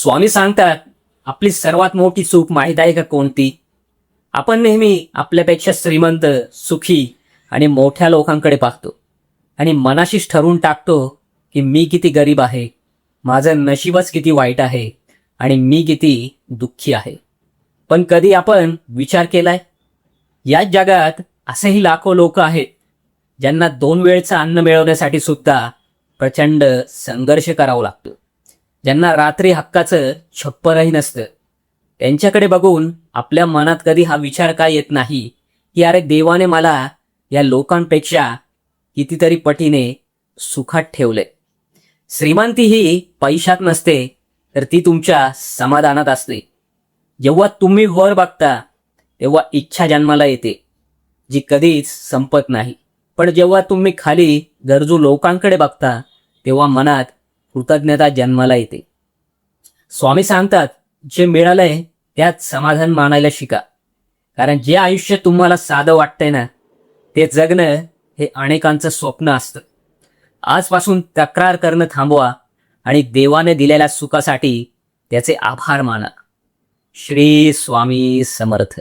स्वामी सांगतात, आपली सर्वात मोठी चूक माहीत आहे का कोणती? आपण नेहमी आपल्यापेक्षा श्रीमंत, सुखी आणि मोठ्या लोकांकडे पाहतो आणि मनाशीच ठरवून टाकतो की मी किती गरीब आहे, माझं नशीबच किती वाईट आहे आणि मी किती दुःखी आहे. पण कधी आपण विचार केलाय, याच जगात असेही लाखो लोक आहेत ज्यांना 2 वेळचं अन्न मिळवण्यासाठी सुद्धा प्रचंड संघर्ष करावा लागतो, ज्यांना रात्री हक्काचं छप्परही नसतं. त्यांच्याकडे बघून आपल्या मनात कधी हा विचार का येत नाही की अरे देवाने मला या लोकांपेक्षा कितीतरी पटीने सुखात ठेवले. श्रीमंती ही पैशात नसते, तर ती तुमच्या समाधानात असते. जेव्हा तुम्ही वर बघता तेव्हा इच्छा जन्माला येते, जी कधीच संपत नाही. पण जेव्हा तुम्ही खाली गरजू लोकांकडे बघता तेव्हा मनात कृतज्ञता जन्माला येते. स्वामी सांगतात, जे मिळालंय त्यात समाधान मानायला शिका. कारण जे आयुष्य तुम्हाला साधं वाटतंय ना, ते जगणं हे अनेकांचं स्वप्न असतं. आजपासून तक्रार करणं थांबवा आणि देवाने दिलेल्या सुखासाठी त्याचे आभार माना. श्री स्वामी समर्थ.